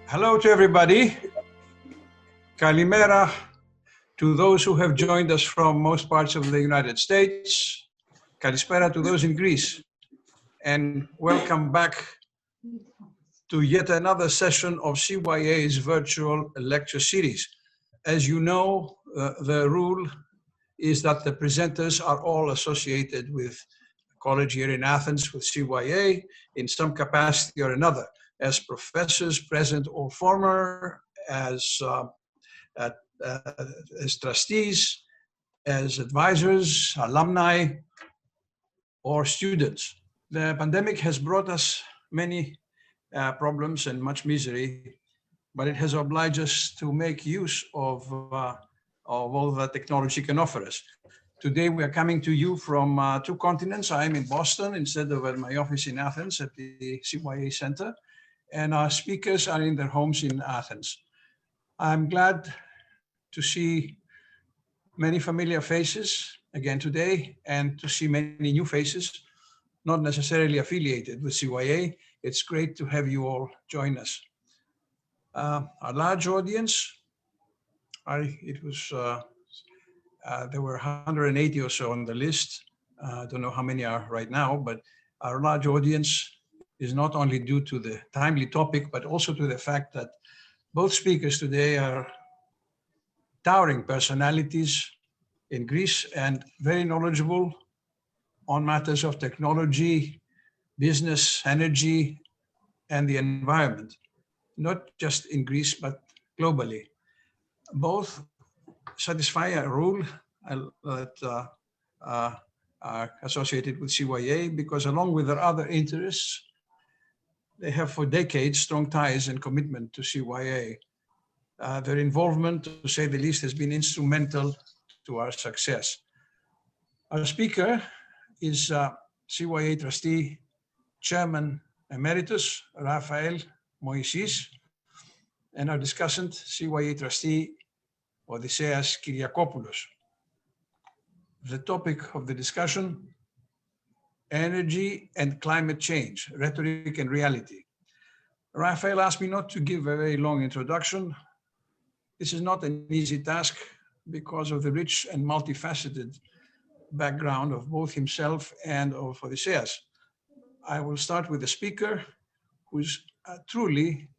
Hello to everybody. Kalimera to those who have joined us from most parts of the United States. Kalispera to those in Greece. And welcome back to yet another session of CYA's virtual lecture series. As you know, the rule is that the presenters are all associated with college here in Athens, with CYA, in some capacity or another, as professors, present or former, as trustees, as advisors, alumni, or students. The pandemic has brought us many problems and much misery, but it has obliged us to make use of all that technology can offer us. Today, we are coming to you from two continents. I am in Boston instead of at my office in Athens at the CYA Center, and our speakers are in their homes in Athens. I'm glad to see many familiar faces again today and to see many new faces, not necessarily affiliated with CYA. It's great to have you all join us. Our large audience, there were 180 or so on the list. I don't know how many are right now, but our large audience is not only due to the timely topic, but also to the fact that both speakers today are towering personalities in Greece and very knowledgeable on matters of technology, business, energy, and the environment, not just in Greece, but globally. Both satisfy a rule that are associated with CYA because along with their other interests, they have for decades strong ties and commitment to CYA. Their involvement, to say the least, has been instrumental to our success. Our speaker is CYA Trustee Chairman Emeritus Raphael Moissis, and our discussant, CYA Trustee Ulysses Kyriacopoulos. The topic of the discussion, energy and climate change, rhetoric and reality. Raphael asked me not to give a very long introduction. This is not an easy task because of the rich and multifaceted background of both himself and of Odysseus. I will start with the speaker, who's truly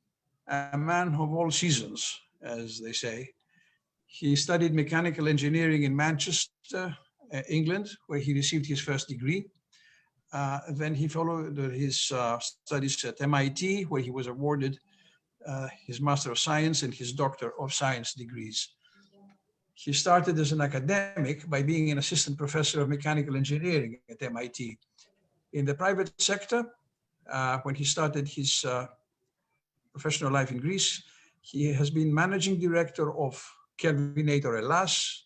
a man of all seasons, as they say. He studied mechanical engineering in Manchester, England, where he received his first degree. Then he followed his studies at MIT, where he was awarded his Master of Science and his Doctor of Science degrees. He started as an academic by being an assistant professor of mechanical engineering at MIT. In the private sector, when he started his professional life in Greece, he has been managing director of Kelvinator Hellas.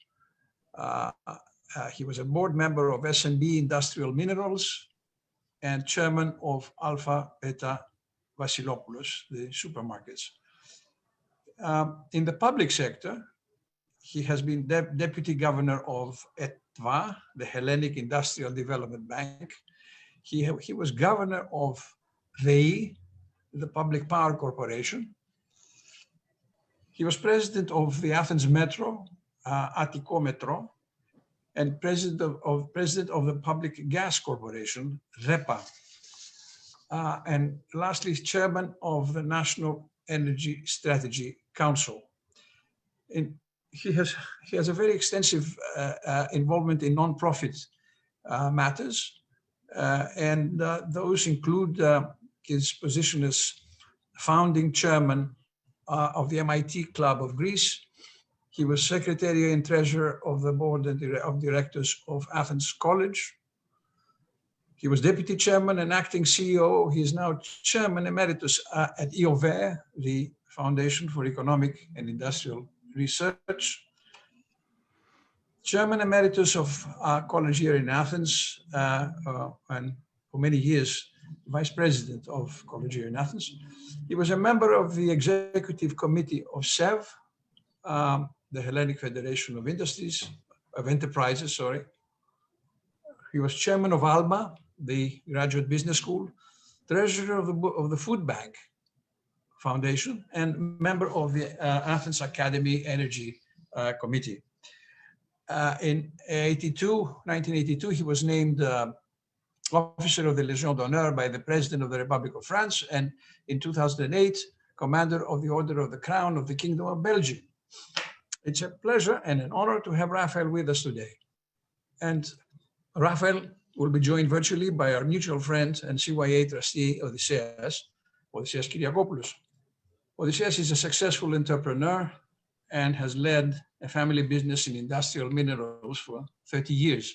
He was a board member of S&B Industrial Minerals and chairman of Alpha Beta Vasilopoulos, the supermarkets. In the public sector, he has been deputy governor of ETVA, the Hellenic Industrial Development Bank. He was governor of ΔΕΗ, the Public Power Corporation. He was president of the Athens Metro, Attiko Metro, and president of the Public Gas Corporation, REPA. And lastly, chairman of the National Energy Strategy Council. He has a very extensive involvement in non-profit matters, and those include his position as founding chairman of the MIT Club of Greece. He was secretary and treasurer of the board of directors of Athens College. He was deputy chairman and acting CEO. He is now chairman emeritus at IOBE, the Foundation for Economic and Industrial Research. Chairman emeritus of our college here in Athens, and for many years, vice president of college here in Athens. He was a member of the executive committee of SEV, the Hellenic Federation of Enterprises. He was chairman of ALMA, the Graduate Business School, treasurer of the food bank Foundation and member of the Athens Academy Energy Committee. In 1982, he was named Officer of the Légion d'Honneur by the President of the Republic of France, and in 2008, Commander of the Order of the Crown of the Kingdom of Belgium. It's a pleasure and an honor to have Raphael with us today. And Raphael will be joined virtually by our mutual friend and CYA Trustee Ulysses Kyriacopoulos. Ulysses is a successful entrepreneur and has led a family business in industrial minerals for 30 years.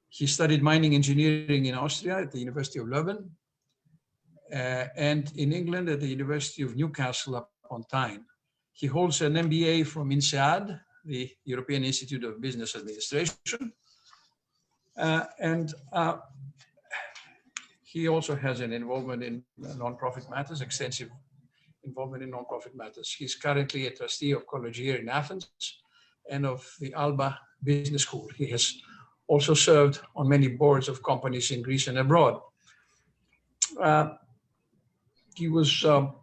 He studied mining engineering in Austria at the University of Leuven and in England at the University of Newcastle upon Tyne. He holds an MBA from INSEAD, the European Institute of Business Administration. He also has an involvement in nonprofit matters, extensive involvement in nonprofit matters. He's currently a trustee of college here in Athens and of the Alba Business School. He has also served on many boards of companies in Greece and abroad. He was a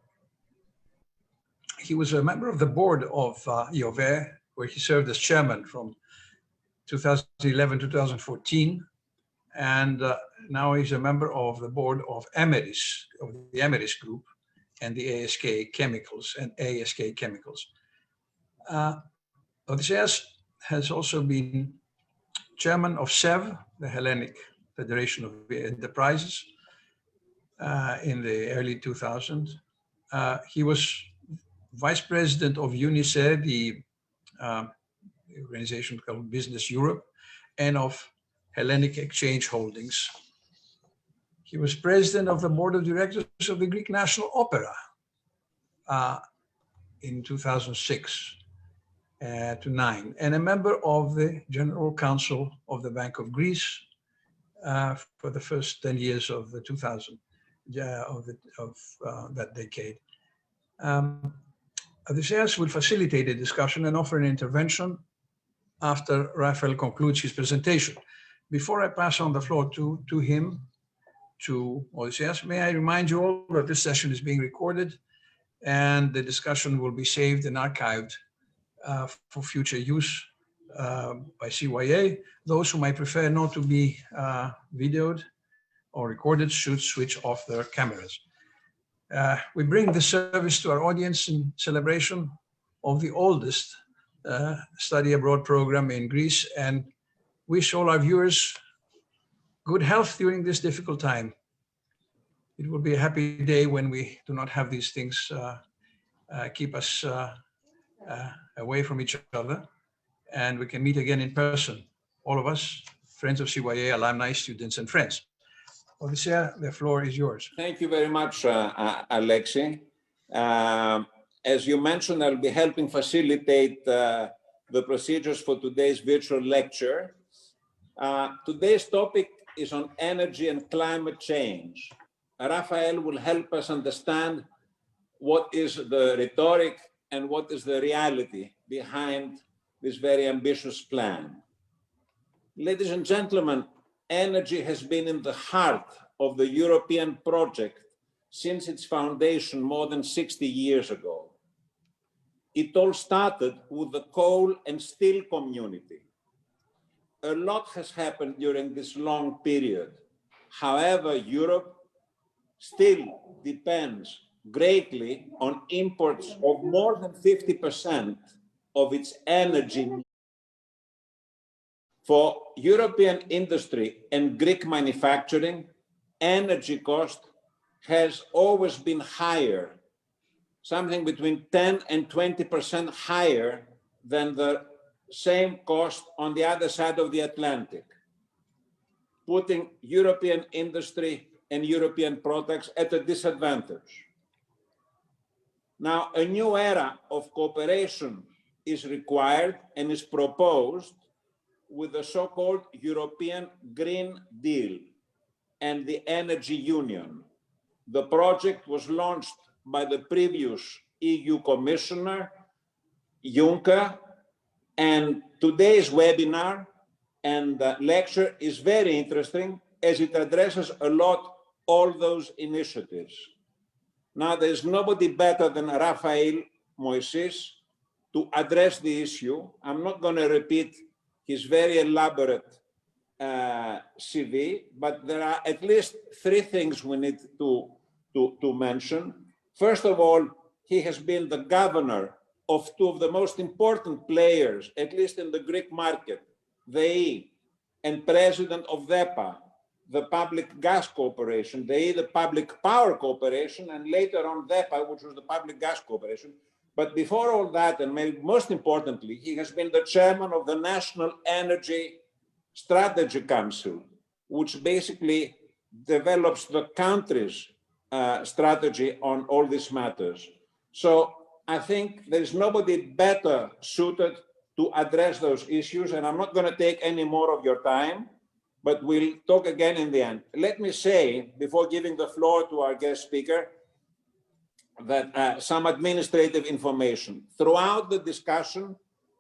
member of the board of IOBE, where he served as chairman from 2011 to 2014, and now he's a member of the board of Emeritus, of the Emeritus Group, and the ASK Chemicals and ASK Chemicals. Odysseas has also been chairman of SEV, the Hellenic Federation of Enterprises, in the early 2000s. He was vice president of UNICEF, the organization called Business Europe, and of Hellenic Exchange Holdings. He was president of the board of directors of the Greek National Opera in 2006 to 9, and a member of the General Council of the Bank of Greece for the first 10 years of the 2000 that decade. Odysseas will facilitate a discussion and offer an intervention after Raphael concludes his presentation. Before I pass on the floor to him, to Odysseas, may I remind you all that this session is being recorded and the discussion will be saved and archived for future use by CYA. Those who might prefer not to be videoed or recorded should switch off their cameras. We bring this service to our audience in celebration of the oldest study abroad program in Greece, and wish all our viewers good health during this difficult time. It will be a happy day when we do not have these things keep us away from each other, and we can meet again in person, all of us, friends of CYA, alumni, students, and friends. Odysseas, the floor is yours. Thank you very much, Alexi. As you mentioned, I'll be helping facilitate the procedures for today's virtual lecture. Today's topic is on energy and climate change. Raphael will help us understand what is the rhetoric and what is the reality behind this very ambitious plan. Ladies and gentlemen, energy has been in the heart of the European project since its foundation more than 60 years ago. It all started with the coal and steel community. A lot has happened during this long period. However, Europe still depends greatly on imports of more than 50% of its energy. For European industry and Greek manufacturing, energy cost has always been higher, something between 10 and 20% higher than the same cost on the other side of the Atlantic, putting European industry and European products at a disadvantage. Now, a new era of cooperation is required and is proposed with the so-called European Green Deal and the Energy Union. The project was launched by the previous EU Commissioner, Juncker, and today's webinar and lecture is very interesting as it addresses a lot all those initiatives. Now, there's nobody better than Raphael Moissis to address the issue. I'm not going to repeat his very elaborate CV, but there are at least three things we need to mention. First of all, he has been the governor of two of the most important players, at least in the Greek market, the E, and president of DEPA, the Public Gas Corporation, the Public Power Corporation, and later on DEPA, which was the Public Gas Corporation. But before all that, and maybe most importantly, he has been the chairman of the National Energy Strategy Council, which basically develops the country's strategy on all these matters. So I think there's nobody better suited to address those issues, and I'm not going to take any more of your time, but we'll talk again in the end. Let me say, before giving the floor to our guest speaker, that some administrative information. Throughout the discussion,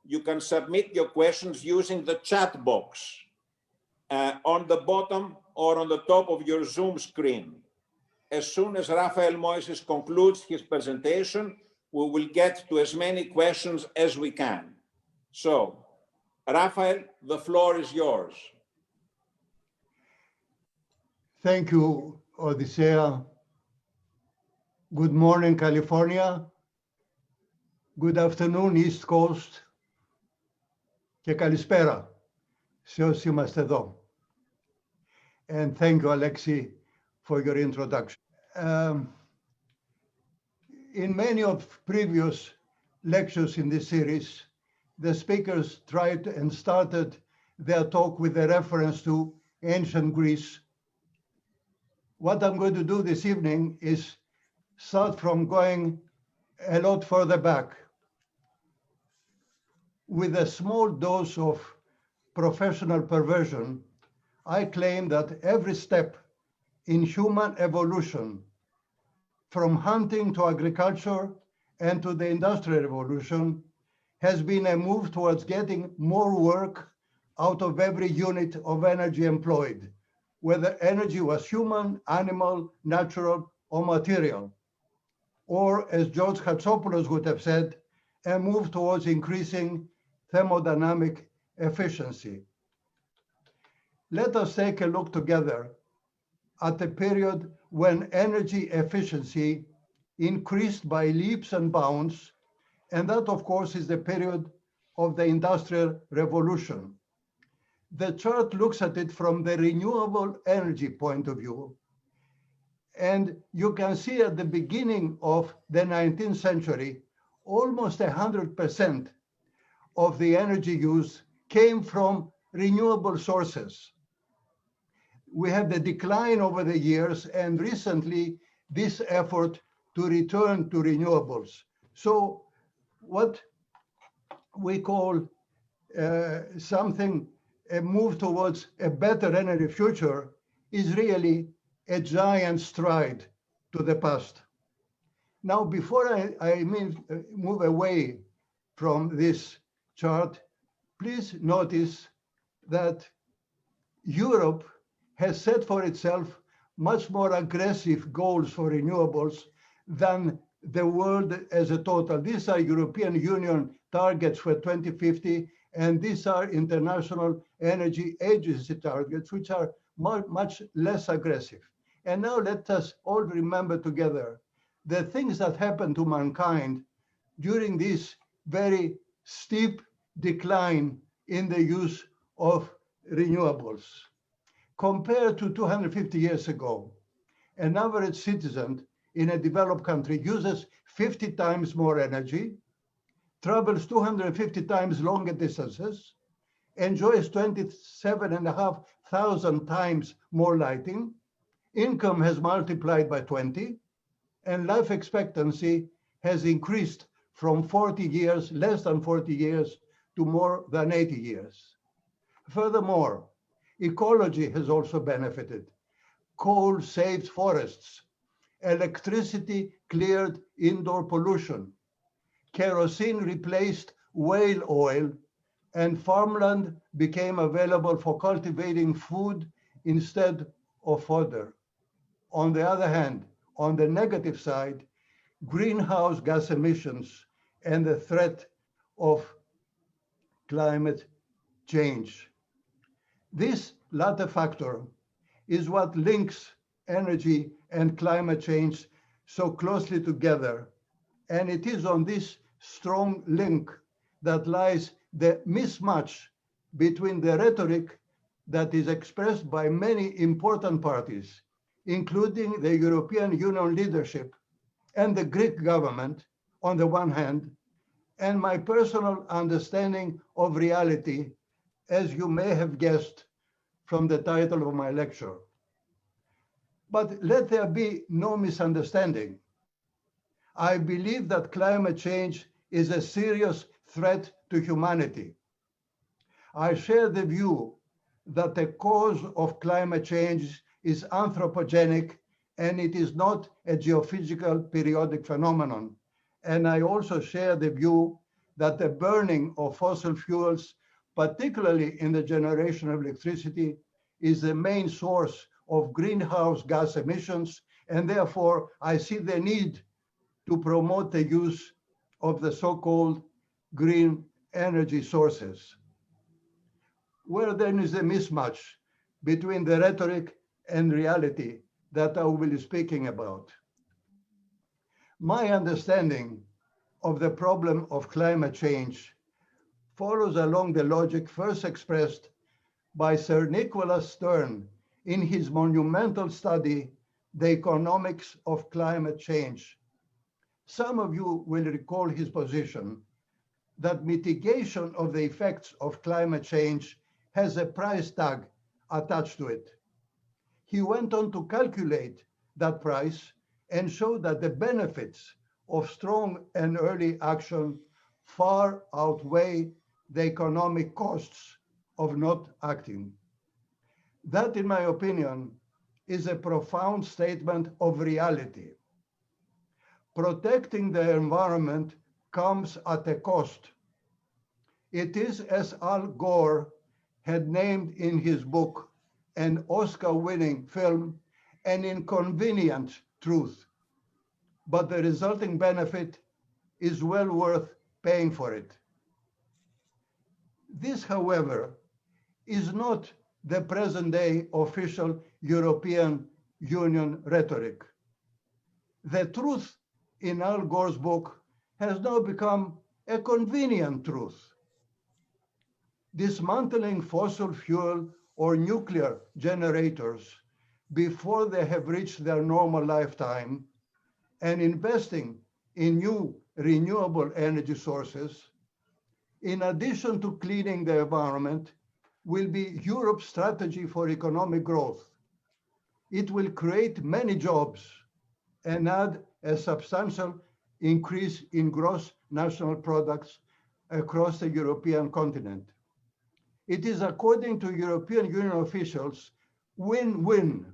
you can submit your questions using the chat box on the bottom or on the top of your Zoom screen. As soon as Raphael Moissis concludes his presentation, we will get to as many questions as we can. So, Raphael, the floor is yours. Thank you, Odysseus. Good morning, California. Good afternoon, East Coast. Και καλησπέρα σε όσοι είμαστε εδώ. And thank you, Alexi, for your introduction. In many of previous lectures in this series, the speakers tried and started their talk with a reference to ancient Greece. What I'm going to do this evening is start from going a lot further back with a small dose of professional perversion. I claim that every step in human evolution, from hunting to agriculture and to the Industrial Revolution, has been a move towards getting more work out of every unit of energy employed, whether energy was human, animal, natural, or material. Or, as George Hatsopoulos would have said, a move towards increasing thermodynamic efficiency. Let us take a look together at a period when energy efficiency increased by leaps and bounds, and that, of course, is the period of the Industrial Revolution. The chart looks at it from the renewable energy point of view, and you can see at the beginning of the 19th century, almost 100% of the energy use came from renewable sources. We have the decline over the years, and recently this effort to return to renewables. So what we call a move towards a better energy future is really a giant stride to the past. Now, before I move away from this chart, please notice that Europe has set for itself much more aggressive goals for renewables than the world as a total. These are European Union targets for 2050, and these are International Energy Agency targets, which are much less aggressive. And now let us all remember together the things that happened to mankind during this very steep decline in the use of renewables. Compared to 250 years ago, an average citizen in a developed country uses 50 times more energy, travels 250 times longer distances, enjoys 27,500 times more lighting, income has multiplied by 20, and life expectancy has increased from 40 years, less than 40 years, to more than 80 years. Furthermore, ecology has also benefited. Coal saved forests. Electricity cleared indoor pollution. Kerosene replaced whale oil, and farmland became available for cultivating food instead of fodder. On the other hand, on the negative side, greenhouse gas emissions and the threat of climate change. This latter factor is what links energy and climate change so closely together. And it is on this strong link that lies the mismatch between the rhetoric that is expressed by many important parties, including the European Union leadership and the Greek government on the one hand, and my personal understanding of reality, as you may have guessed from the title of my lecture. But let there be no misunderstanding. I believe that climate change is a serious threat to humanity. I share the view that the cause of climate change is anthropogenic and it is not a geophysical periodic phenomenon. And I also share the view that the burning of fossil fuels, particularly in the generation of electricity, is the main source of greenhouse gas emissions, and therefore I see the need to promote the use of the so-called green energy sources. Where then is the mismatch between the rhetoric and reality that I will be speaking about? My understanding of the problem of climate change follows along the logic first expressed by Sir Nicholas Stern in his monumental study, The Economics of Climate Change. Some of you will recall his position that mitigation of the effects of climate change has a price tag attached to it. He went on to calculate that price and showed that the benefits of strong and early action far outweigh the economic costs of not acting. That, in my opinion, is a profound statement of reality. Protecting the environment comes at a cost. It is, as Al Gore had named in his book, an Oscar-winning film, an inconvenient truth, but the resulting benefit is well worth paying for it. This, however, is not the present-day official European Union rhetoric. The truth in Al Gore's book has now become a convenient truth. Dismantling fossil fuel or nuclear generators before they have reached their normal lifetime and investing in new renewable energy sources, in addition to cleaning the environment, will be Europe's strategy for economic growth. It will create many jobs and add a substantial increase in gross national products across the European continent. It is, according to European Union officials, win-win,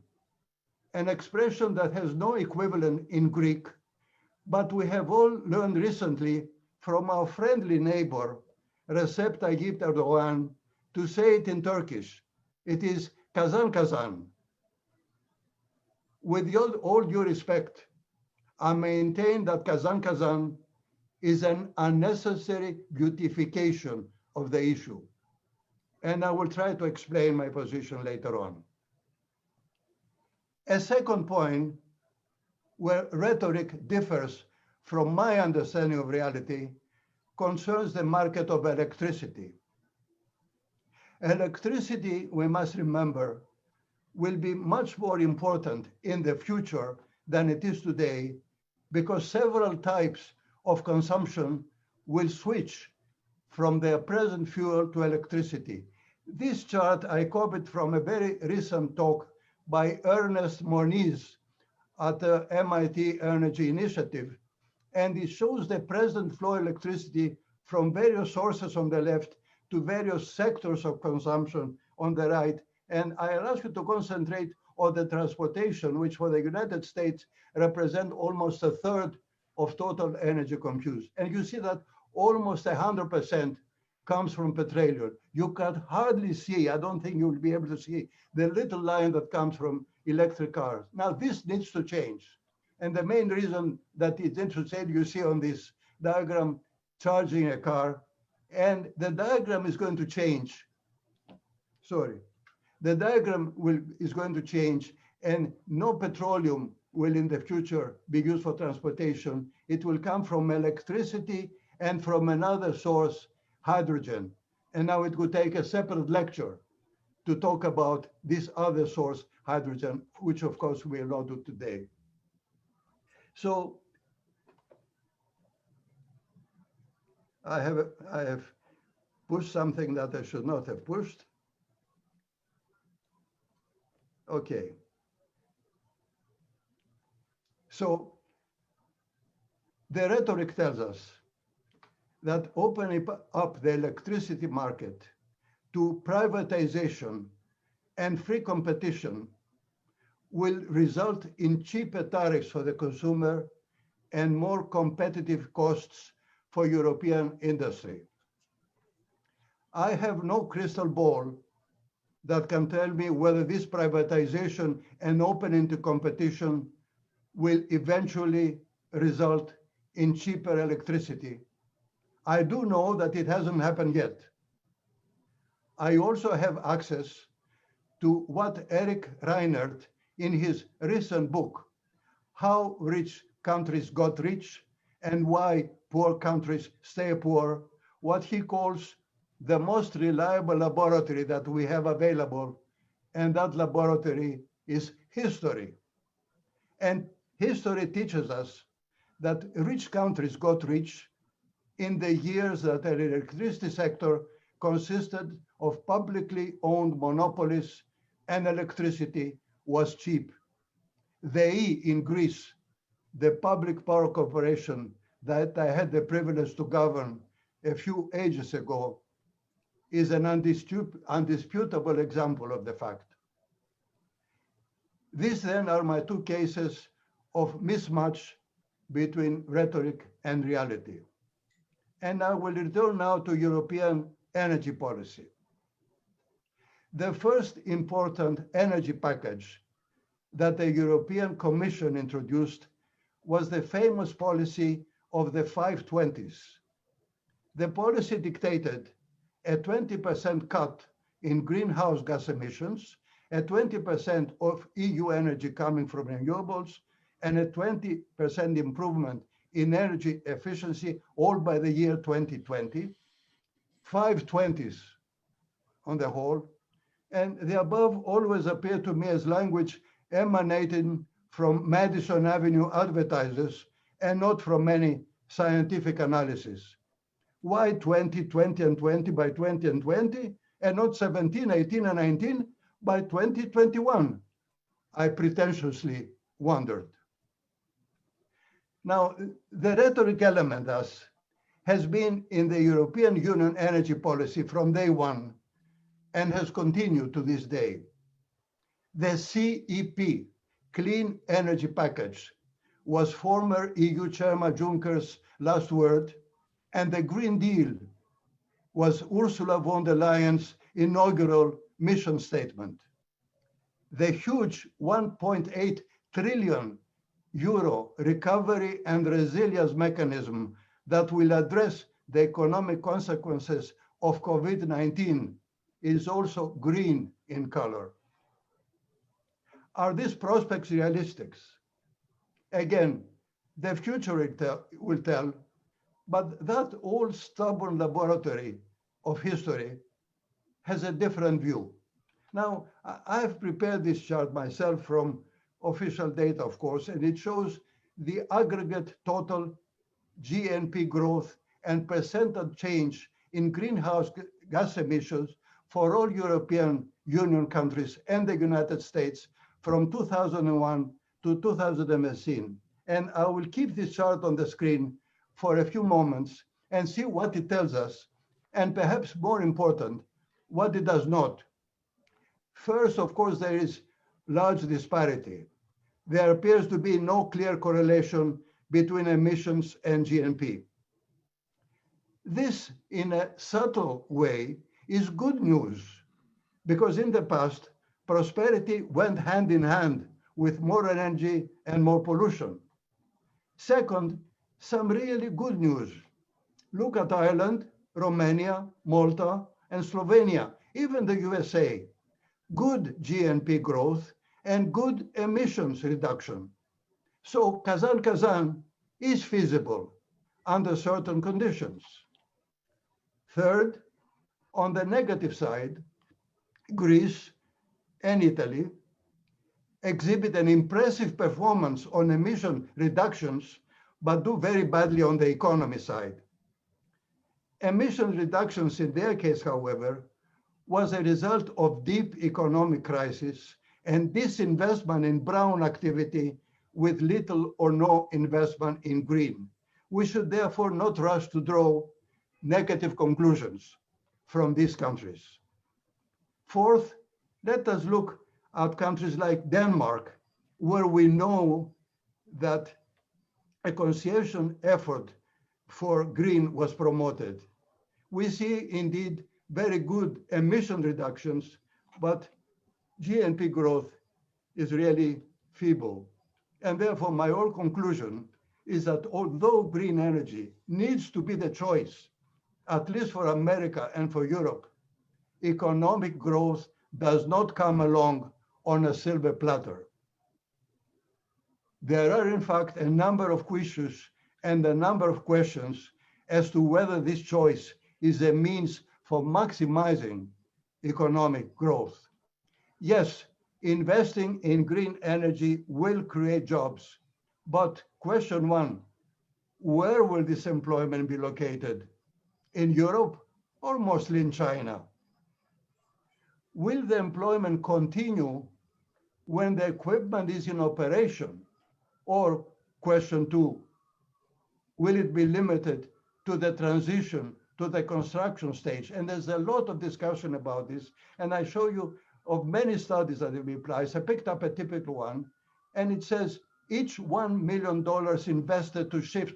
an expression that has no equivalent in Greek, but we have all learned recently from our friendly neighbor, Recep Tayyip Erdogan, to say it in Turkish. It is kazan kazan. With all due respect, I maintain that kazan kazan is an unnecessary beautification of the issue. And I will try to explain my position later on. A second point where rhetoric differs from my understanding of reality concerns the market of electricity. Electricity, we must remember, will be much more important in the future than it is today because several types of consumption will switch from their present fuel to electricity. This chart I copied from a very recent talk by Ernest Moniz at the MIT Energy Initiative, and it shows the present flow of electricity from various sources on the left to various sectors of consumption on the right. And I'll ask you to concentrate on the transportation, which for the United States represent almost a third of total energy consumed. And you see that almost 100% comes from petroleum. You can hardly see, I don't think you'll be able to see, the little line that comes from electric cars. Now, this needs to change. And the main reason that it's interesting, you see on this diagram, charging a car, and the diagram is going to change. Sorry. The diagram is going to change, and no petroleum will in the future be used for transportation. It will come from electricity and from another source, hydrogen. And now it would take a separate lecture to talk about this other source, hydrogen, which of course we will not do today. So I have pushed something that I should not have pushed. Okay. So the rhetoric tells us that opening up the electricity market to privatization and free competition will result in cheaper tariffs for the consumer and more competitive costs for European industry. I have no crystal ball that can tell me whether this privatization and opening to competition will eventually result in cheaper electricity. I do know that it hasn't happened yet. I also have access to what Eric Reinert, in his recent book, How Rich Countries Got Rich and Why Poor Countries Stay Poor, what he calls the most reliable laboratory that we have available, and that laboratory is history. And history teaches us that rich countries got rich in the years that the electricity sector consisted of publicly owned monopolies and electricity was cheap. The E in Greece, the public power corporation that I had the privilege to govern a few ages ago, is an undisputable example of the fact. These then are my two cases of mismatch between rhetoric and reality. And I will return now to European energy policy. The first important energy package that the European Commission introduced was the famous policy of the 520s. The policy dictated a 20% cut in greenhouse gas emissions, a 20% of EU energy coming from renewables, and a 20% improvement in energy efficiency, all by the year 2020. 520s on the whole. And the above always appear to me as language emanating from Madison Avenue advertisers and not from any scientific analysis. Why 20, 20, and 20 by 20 and 20, and not 17, 18, and 19 by 2021? I pretentiously wondered. Now, the rhetoric element, thus, has been in the European Union energy policy from day one and has continued to this day. The CEP, Clean Energy Package, was former EU Chairman Juncker's last word, and the Green Deal was Ursula von der Leyen's inaugural mission statement. The huge 1.8 trillion euro recovery and resilience mechanism that will address the economic consequences of COVID-19 is also green in color. Are these prospects realistic? Again, the future will tell, but that old stubborn laboratory of history has a different view. Now, I've prepared this chart myself from official data, of course, and it shows the aggregate total GNP growth and percentage change in greenhouse gas emissions for all European Union countries and the United States from 2001 to 2018. And I will keep this chart on the screen for a few moments and see what it tells us, and perhaps more important, what it does not. First, of course, there is large disparity. There appears to be no clear correlation between emissions and GNP. This, in a subtle way, is good news, because in the past, prosperity went hand in hand with more energy and more pollution. Second, some really good news. Look at Ireland, Romania, Malta, and Slovenia, even the USA. Good GNP growth and good emissions reduction. So Kazan is feasible under certain conditions. Third, on the negative side, Greece and Italy exhibit an impressive performance on emission reductions, but do very badly on the economy side. Emission reductions in their case, however, was a result of deep economic crisis and disinvestment in brown activity with little or no investment in green. We should therefore not rush to draw negative conclusions from these countries. Fourth, let us look at countries like Denmark, where we know that a conciliation effort for green was promoted. We see indeed very good emission reductions, but GNP growth is really feeble. And therefore, my whole conclusion is that although green energy needs to be the choice, at least for America and for Europe, economic growth does not come along on a silver platter. There are, in fact, a number of issues and a number of questions as to whether this choice is a means for maximizing economic growth. Yes, investing in green energy will create jobs, but question one, where will this employment be located? In Europe or mostly in China? Will the employment continue when the equipment is in operation? Or question two, will it be limited to the transition to the construction stage? And there's a lot of discussion about this. And I show you of many studies that have been applied. I picked up a typical one, and it says each $1 million invested to shift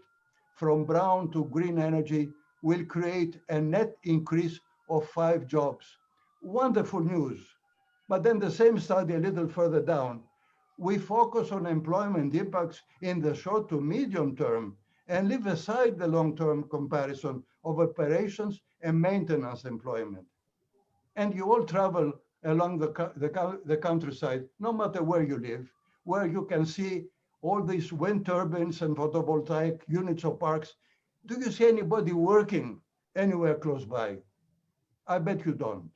from brown to green energy will create a net increase of 5 jobs. Wonderful news. But then the same study a little further down, we focus on employment impacts in the short to medium term and leave aside the long-term comparison of operations and maintenance employment. And you all travel along the countryside, no matter where you live, where you can see all these wind turbines and photovoltaic units or parks. Do you see anybody working anywhere close by? I bet you don't.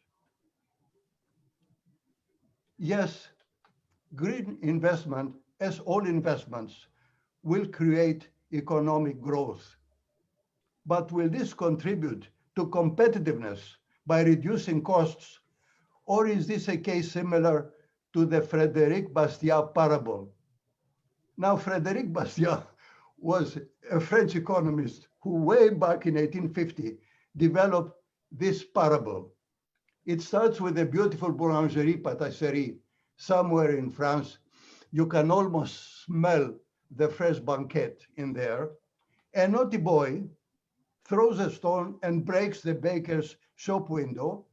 Yes, green investment, as all investments, will create economic growth. But will this contribute to competitiveness by reducing costs? Or is this a case similar to the Frédéric Bastiat parable? Now, Frédéric Bastiat was a French economist who way back in 1850 developed this parable. It starts with a beautiful boulangerie pâtisserie somewhere in France. You can almost smell the fresh banquet in there. A naughty boy throws a stone and breaks the baker's shop window,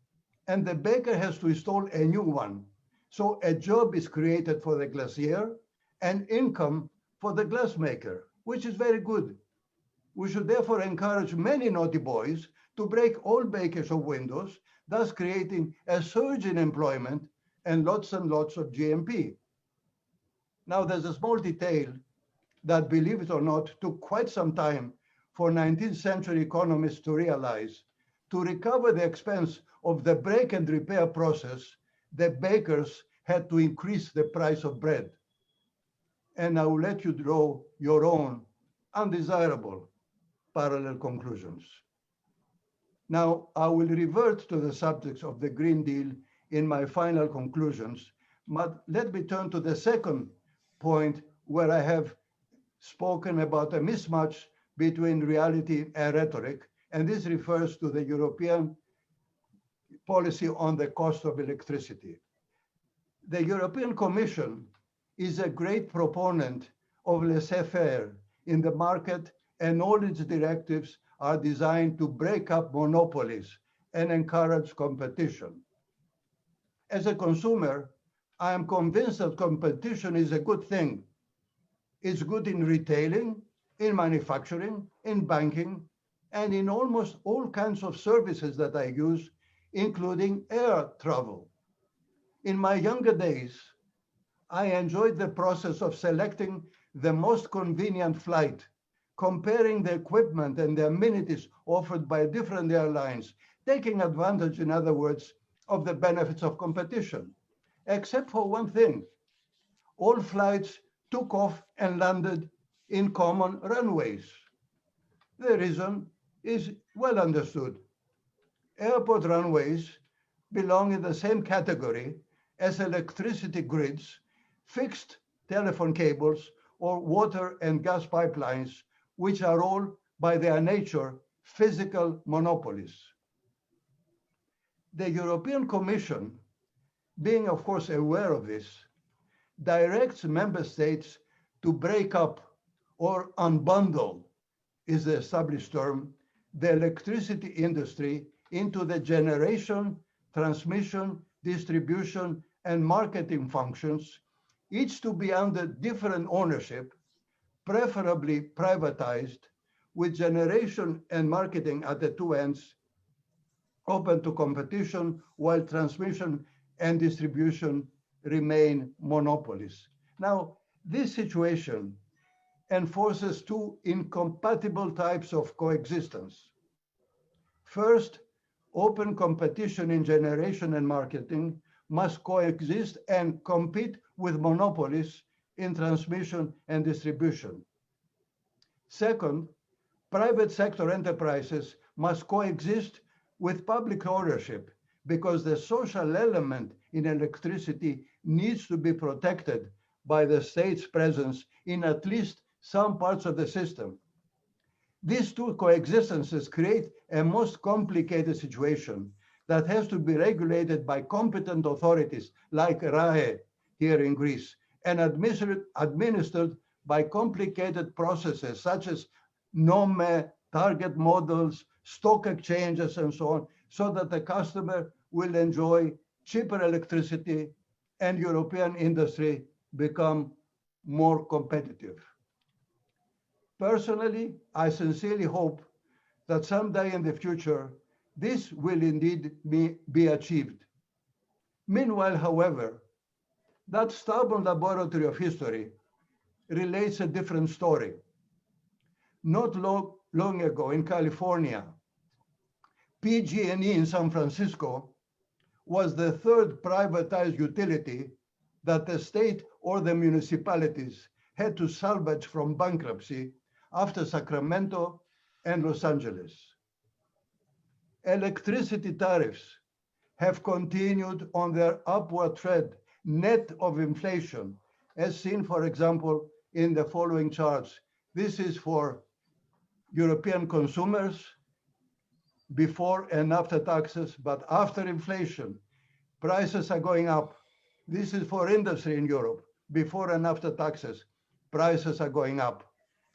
and the baker has to install a new one. So a job is created for the glazier and income for the glassmaker, which is very good. We should therefore encourage many naughty boys to break all bakers of windows, thus creating a surge in employment and lots of GNP. Now, there's a small detail that, believe it or not, took quite some time for 19th century economists to realize. To recover the expense of the break and repair process, the bakers had to increase the price of bread. And I will let you draw your own undesirable parallel conclusions. Now, I will revert to the subjects of the Green Deal in my final conclusions, but let me turn to the second point where I have spoken about a mismatch between reality and rhetoric, and this refers to the European policy on the cost of electricity. The European Commission is a great proponent of laissez-faire in the market, and all its directives are designed to break up monopolies and encourage competition. As a consumer, I am convinced that competition is a good thing. It's good in retailing, in manufacturing, in banking, and in almost all kinds of services that I use, including air travel. In my younger days, I enjoyed the process of selecting the most convenient flight, comparing the equipment and the amenities offered by different airlines, taking advantage, in other words, of the benefits of competition. Except for one thing, all flights took off and landed in common runways. The reason is well understood. Airport runways belong in the same category as electricity grids, fixed telephone cables, or water and gas pipelines, which are all, by their nature, physical monopolies. The European Commission, being of course aware of this, directs member states to break up or unbundle, is the established term, the electricity industry into the generation, transmission, distribution, and marketing functions, each to be under different ownership, preferably privatized, with generation and marketing at the two ends open to competition, while transmission and distribution remain monopolies. Now, this situation enforces two incompatible types of coexistence. First, open competition in generation and marketing must coexist and compete with monopolies in transmission and distribution. Second, private sector enterprises must coexist with public ownership because the social element in electricity needs to be protected by the state's presence in at least some parts of the system. These two coexistences create a most complicated situation that has to be regulated by competent authorities like RAE here in Greece and administered by complicated processes such as NOME, target models, stock exchanges, and so on, so that the customer will enjoy cheaper electricity and European industry become more competitive. Personally, I sincerely hope that someday in the future, this will indeed be achieved. Meanwhile, however, that stubborn laboratory of history relates a different story. Not long ago in California, PG&E in San Francisco was the third privatized utility that the state or the municipalities had to salvage from bankruptcy after Sacramento and Los Angeles. Electricity tariffs have continued on their upward trend, net of inflation, as seen, for example, in the following charts. This is for European consumers before and after taxes, but after inflation, prices are going up. This is for industry in Europe, before and after taxes, prices are going up.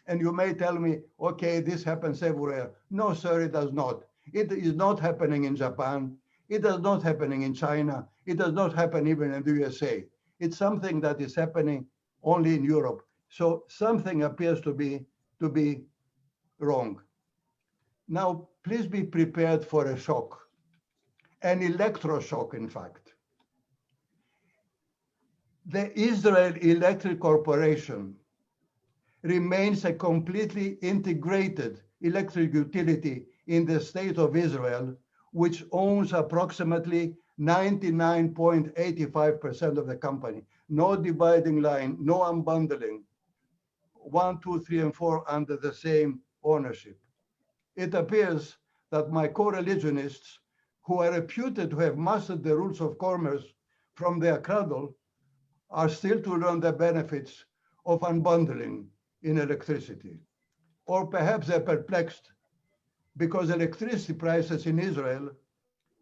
And you may tell me, okay, this happens everywhere. No, sir, it does not. It is not happening in Japan. It is not happening in China. It does not happen even in the USA. It's something that is happening only in Europe. So something appears to be wrong. Now, please be prepared for a shock, an electroshock, in fact. The Israel Electric Corporation remains a completely integrated electric utility in the state of Israel, which owns approximately 99.85% of the company. No dividing line, no unbundling. 1, 2, 3, and 4 under the same ownership. It appears that my co-religionists, who are reputed to have mastered the rules of commerce from their cradle, are still to learn the benefits of unbundling in electricity. Or perhaps they're perplexed because electricity prices in Israel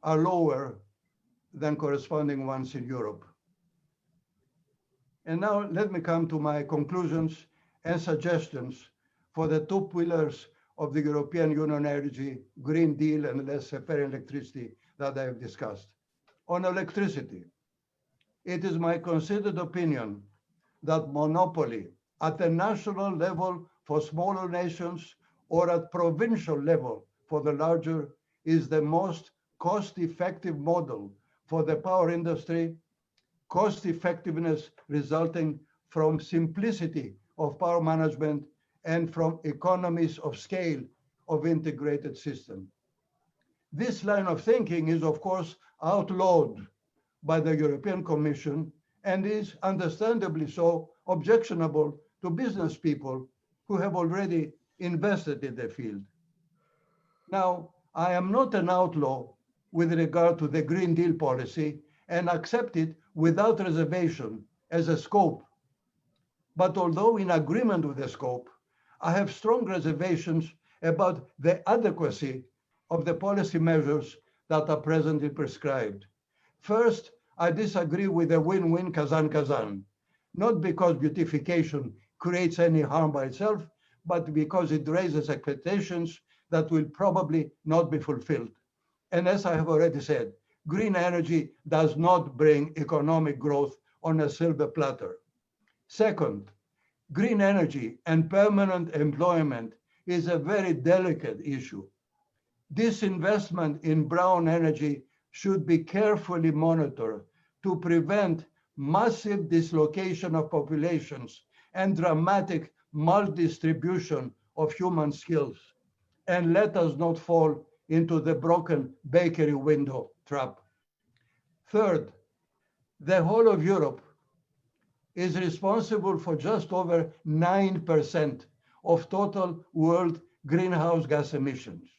are lower than corresponding ones in Europe. And now let me come to my conclusions and suggestions for the two pillars of the European Union Energy Green Deal and laissez-faire electricity that I have discussed. On electricity, it is my considered opinion that monopoly at the national level for smaller nations or at provincial level for the larger is the most cost-effective model for the power industry, cost effectiveness resulting from simplicity of power management and from economies of scale of integrated system. This line of thinking is, of course, outlawed by the European Commission and is understandably so objectionable to business people who have already invested in the field. Now, I am not an outlaw with regard to the Green Deal policy and accept it without reservation as a scope. But although in agreement with the scope, I have strong reservations about the adequacy of the policy measures that are presently prescribed. First, I disagree with the win-win Kazan-Kazan, not because beautification creates any harm by itself, but because it raises expectations that will probably not be fulfilled. And as I have already said, green energy does not bring economic growth on a silver platter. Second, green energy and permanent employment is a very delicate issue. Disinvestment in brown energy should be carefully monitored to prevent massive dislocation of populations and dramatic maldistribution of human skills. And let us not fall into the broken bakery window trap. Third, the whole of Europe is responsible for just over 9% of total world greenhouse gas emissions.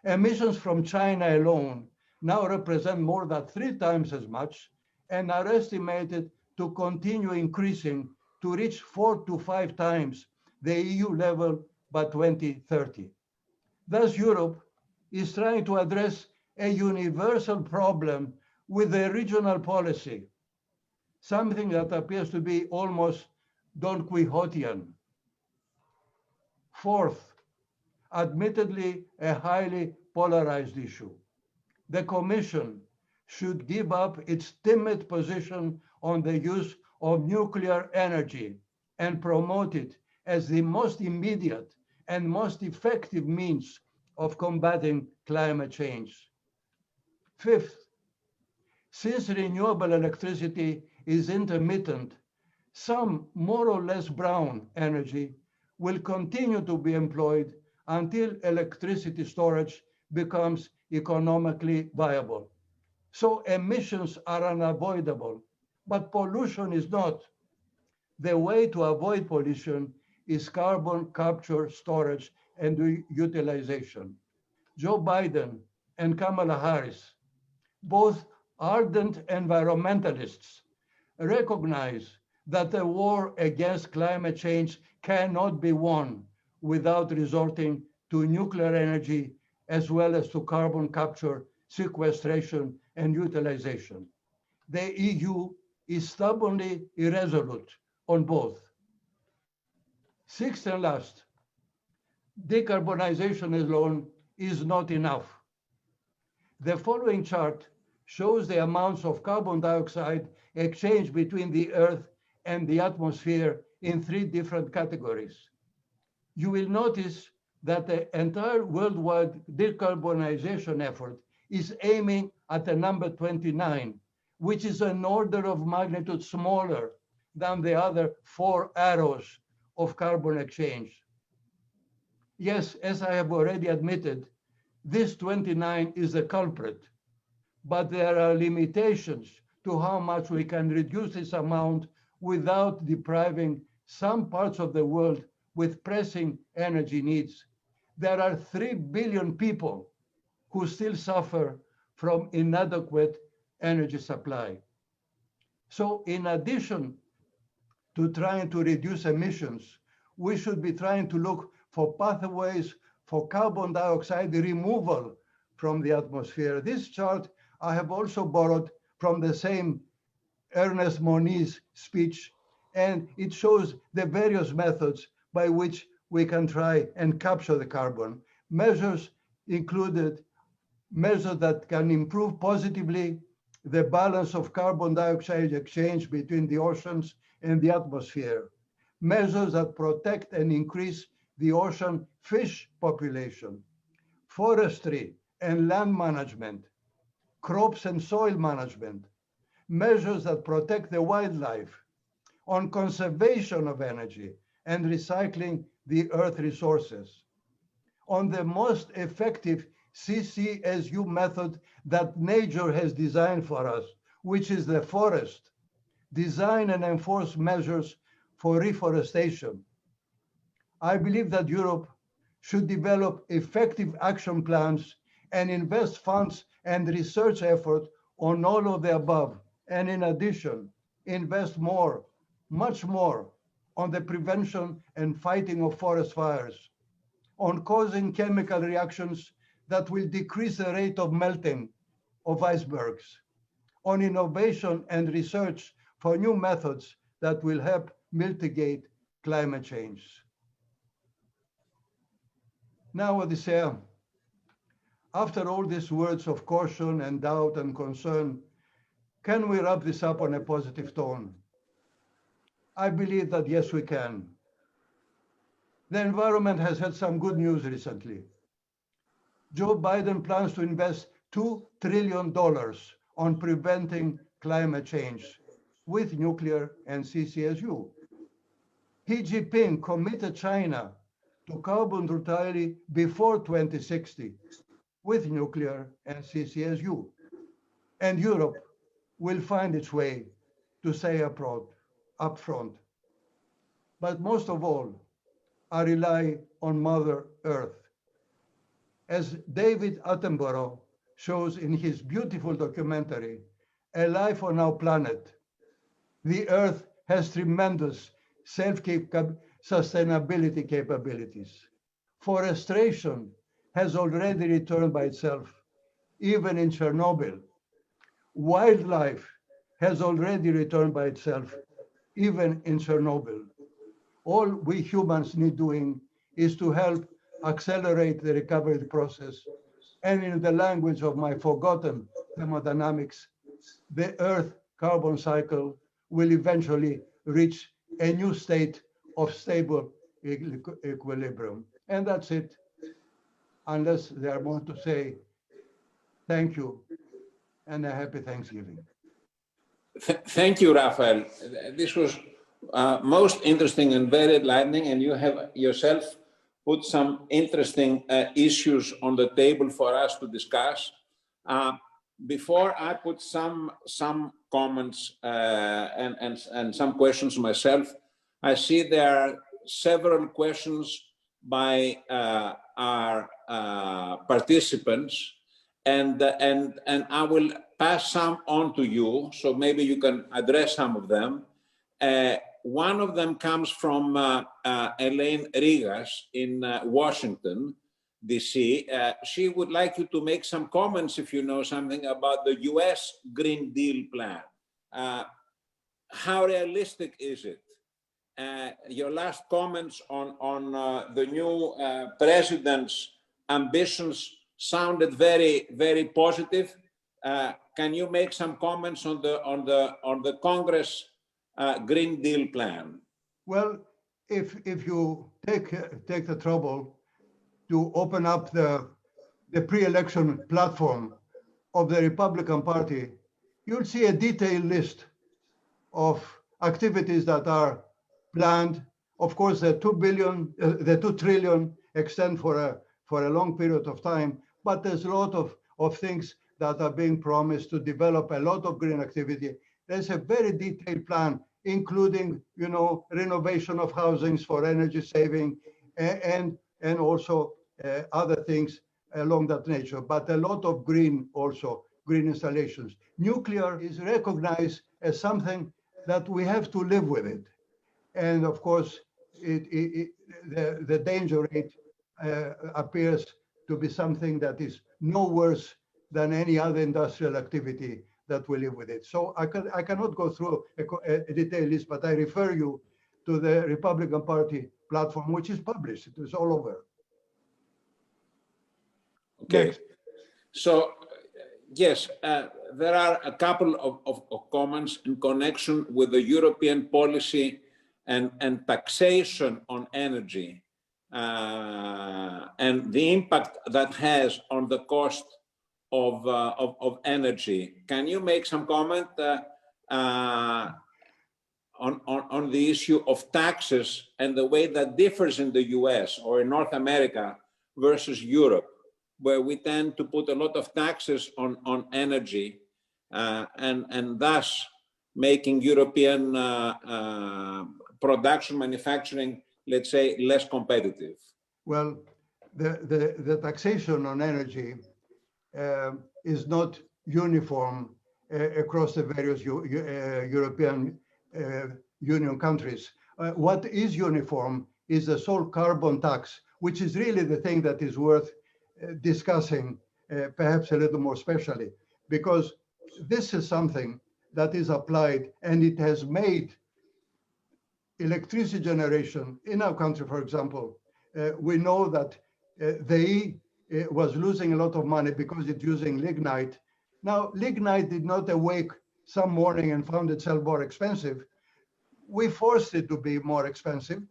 Emissions from China alone now represent more than 3 times as much and are estimated to continue increasing to reach 4 to 5 times the EU level by 2030. Thus, Europe is trying to address a universal problem with a regional policy, something that appears to be almost Don Quixotean. Fourth, admittedly a highly polarized issue. The Commission should give up its timid position on the use of nuclear energy and promote it as the most immediate and most effective means of combating climate change. Fifth, since renewable electricity is intermittent, some more or less brown energy will continue to be employed until electricity storage becomes economically viable. So emissions are unavoidable, but pollution is not. The way to avoid pollution is carbon capture, storage, and utilization. Joe Biden and Kamala Harris, both ardent environmentalists, recognize that the war against climate change cannot be won without resorting to nuclear energy as well as to carbon capture, sequestration, and utilization. The EU is stubbornly irresolute on both. Sixth and last, decarbonization alone is not enough. The following chart shows the amounts of carbon dioxide exchanged between the Earth and the atmosphere in 3 different categories. You will notice that the entire worldwide decarbonization effort is aiming at the number 29, which is an order of magnitude smaller than the other 4 arrows of carbon exchange. Yes, as I have already admitted, this 29 is the culprit, but there are limitations to how much we can reduce this amount without depriving some parts of the world with pressing energy needs. There are 3 billion people who still suffer from inadequate energy supply. So in addition to trying to reduce emissions, we should be trying to look for pathways for carbon dioxide removal from the atmosphere. This chart I have also borrowed from the same Ernest Moniz speech, and it shows the various methods by which we can try and capture the carbon. Measures included measures that can improve positively the balance of carbon dioxide exchange between the oceans and the atmosphere. measures that protect and increase the ocean fish population, forestry and land management, crops and soil management, measures that protect the wildlife, on conservation of energy and recycling the earth resources, on the most effective CCSU method that nature has designed for us, which is the forest, design and enforce measures for reforestation. I believe that Europe should develop effective action plans and invest funds and research effort on all of the above, and in addition, invest more, much more, on the prevention and fighting of forest fires, on causing chemical reactions that will decrease the rate of melting of icebergs, on innovation and research for new methods that will help mitigate climate change. Now, Odysseus, after all these words of caution and doubt and concern, can we wrap this up on a positive tone? I believe that yes, we can. The environment has had some good news recently. Joe Biden plans to invest $2 trillion on preventing climate change with nuclear and CCSU. Xi Jinping committed China to carbon neutrality before 2060 with nuclear and CCSU. And Europe will find its way to stay upfront. But most of all, I rely on Mother Earth. As David Attenborough shows in his beautiful documentary, A Life on Our Planet, the Earth has tremendous self-sustainability capabilities. Forestation has already returned by itself, even in Chernobyl. Wildlife has already returned by itself, even in Chernobyl. All we humans need doing is to help accelerate the recovery process. And in the language of my forgotten thermodynamics, the Earth carbon cycle will eventually reach a new state of stable equilibrium. And that's it, unless they are more to say thank you and a happy Thanksgiving. Thank you, Raphael. This was most interesting and very enlightening, and you have yourself put some interesting issues on the table for us to discuss. Before I put some comments and some questions myself, I see there are several questions by our participants, and I will pass some on to you, so maybe you can address some of them. One of them comes from Elaine Rigas in Washington, DC. She would like you to make some comments, if you know something, about the US Green Deal plan. How realistic is it? Your last comments on the new president's ambitions sounded very, very positive. Can you make some comments on the Congress Green Deal plan? Well, if you take the trouble to open up the pre-election platform of the Republican Party, you'll see a detailed list of activities that are planned. Of course, the $2 trillion extend for a long period of time, but there's a lot of things that are being promised to develop a lot of green activity. There's a very detailed plan, including, renovation of housings for energy saving and also other things along that nature, but a lot of green installations. Nuclear is recognized as something that we have to live with it. And of course, the danger rate appears to be something that is no worse than any other industrial activity that we live with it. So I cannot go through a detailed list, but I refer you to the Republican Party platform, which is published. It is all over. Okay. Next. So, yes, there are a couple of comments in connection with the European policy and taxation on energy and the impact that has on the cost of energy. Can you make some comment on the issue of taxes and the way that differs in the US or in North America versus Europe, where we tend to put a lot of taxes on energy and thus making European production, manufacturing, let's say, less competitive? Well, the taxation on energy is not uniform across the various European Union countries. What is uniform is the sole carbon tax, which is really the thing that is worth discussing, perhaps a little more specially, because this is something that is applied and it has made electricity generation in our country, for example. We know that they was losing a lot of money because it's using lignite. Now, lignite did not awake some morning and found itself more expensive. We forced it to be more expensive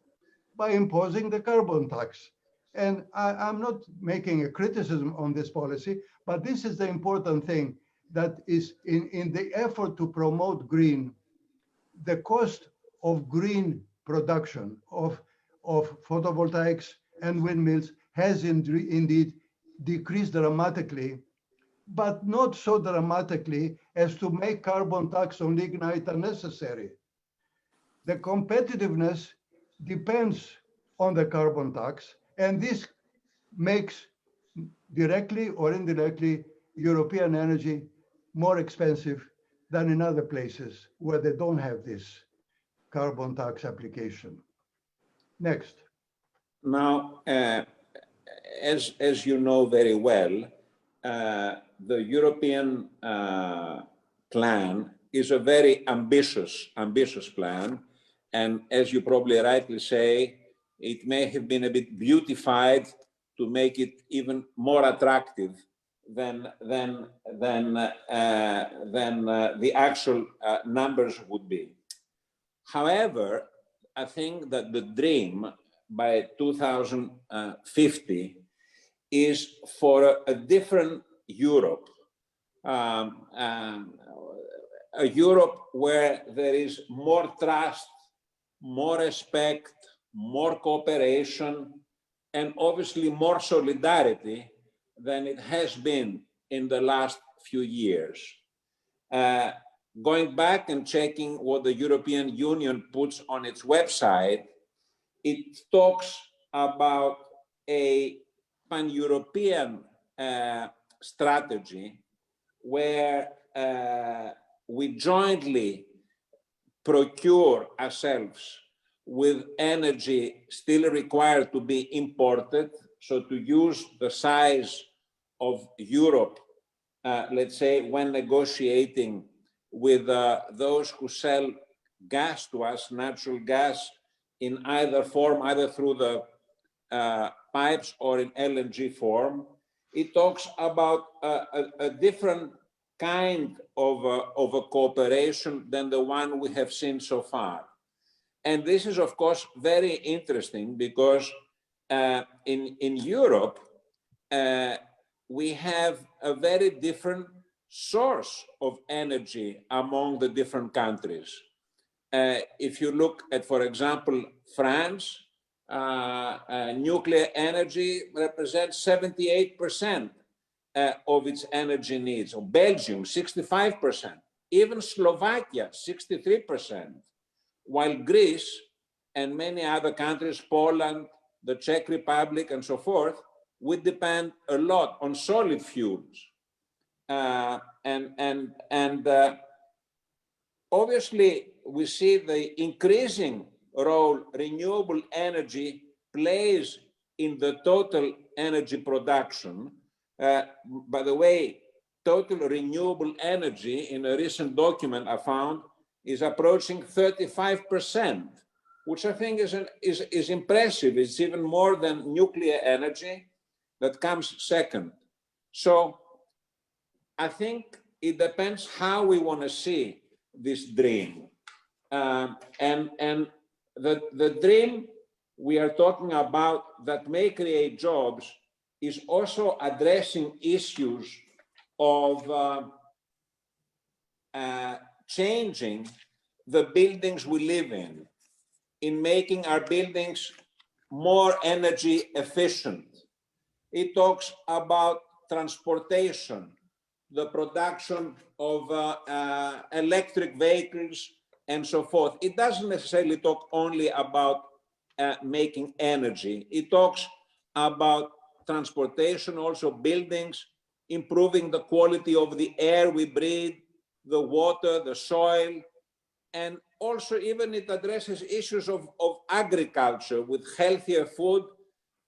by imposing the carbon tax. And I'm not making a criticism on this policy, but this is the important thing, that is in the effort to promote green, the cost of green production of photovoltaics and windmills has indeed decreased dramatically, but not so dramatically as to make carbon tax on lignite unnecessary. The competitiveness depends on the carbon tax, and this makes directly or indirectly European energy more expensive than in other places where they don't have this carbon tax application. Next. Now, as you know very well, the European plan is a very ambitious plan. And as you probably rightly say, it may have been a bit beautified to make it even more attractive than the actual numbers would be. However, I think that the dream by 2050 is for a different Europe, a Europe where there is more trust, more respect, more cooperation, and obviously more solidarity than it has been in the last few years. Going back and checking what the European Union puts on its website, it talks about a pan-European strategy where we jointly procure ourselves with energy still required to be imported, so to use the size of Europe, let's say, when negotiating with those who sell gas to us, natural gas, in either form, either through the pipes or in LNG form. It talks about a different kind of a cooperation than the one we have seen so far. And this is, of course, very interesting because in Europe, we have a very different source of energy among the different countries. If you look at, for example, France, nuclear energy represents 78% of its energy needs, or Belgium, 65%, even Slovakia, 63%, while Greece and many other countries, Poland, the Czech Republic, and so forth, would depend a lot on solid fuels. Obviously, we see the increasing role renewable energy plays in the total energy production. By the way, total renewable energy in a recent document I found is approaching 35%, which I think is impressive. It's even more than nuclear energy that comes second. So I think it depends how we want to see this dream. And the dream we are talking about that may create jobs is also addressing issues of changing the buildings we live in making our buildings more energy efficient. It talks about transportation, the production of electric vehicles and so forth. It doesn't necessarily talk only about making energy. It talks about transportation, also buildings, improving the quality of the air we breathe, the water, the soil, and also even it addresses issues of agriculture with healthier food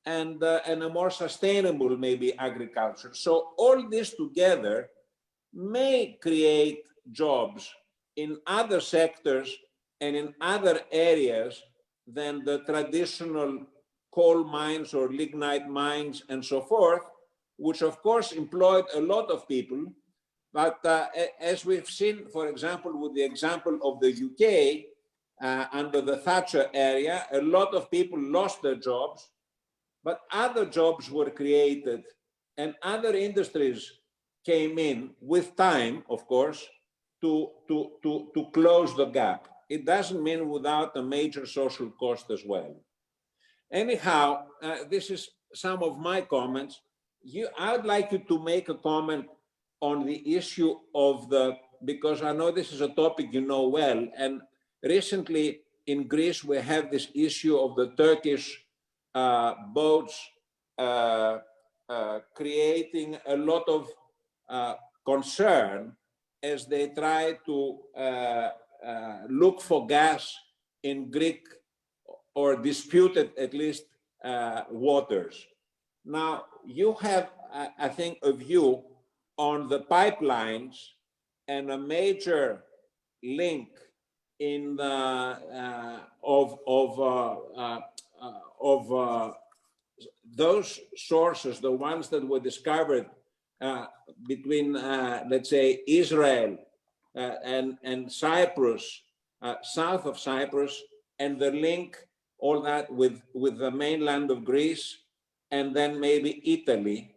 and a more sustainable maybe agriculture. So all this together may create jobs in other sectors and in other areas than the traditional coal mines or lignite mines and so forth, which of course employed a lot of people. But as we've seen, for example, with the example of the UK, under the Thatcher area, a lot of people lost their jobs, but other jobs were created and other industries came in with time, of course, to close the gap. It doesn't mean without a major social cost as well. Anyhow, this is some of my comments. I would like you to make a comment on the issue of because I know this is a topic you know well, and recently in Greece we have this issue of the Turkish boats creating a lot of concern as they try to look for gas in Greek or disputed at least waters. Now you have, I think, a view on the pipelines and a major link in the those sources, the ones that were discovered between, let's say, Israel and Cyprus, south of Cyprus, and the link, all that with the mainland of Greece, and then maybe Italy.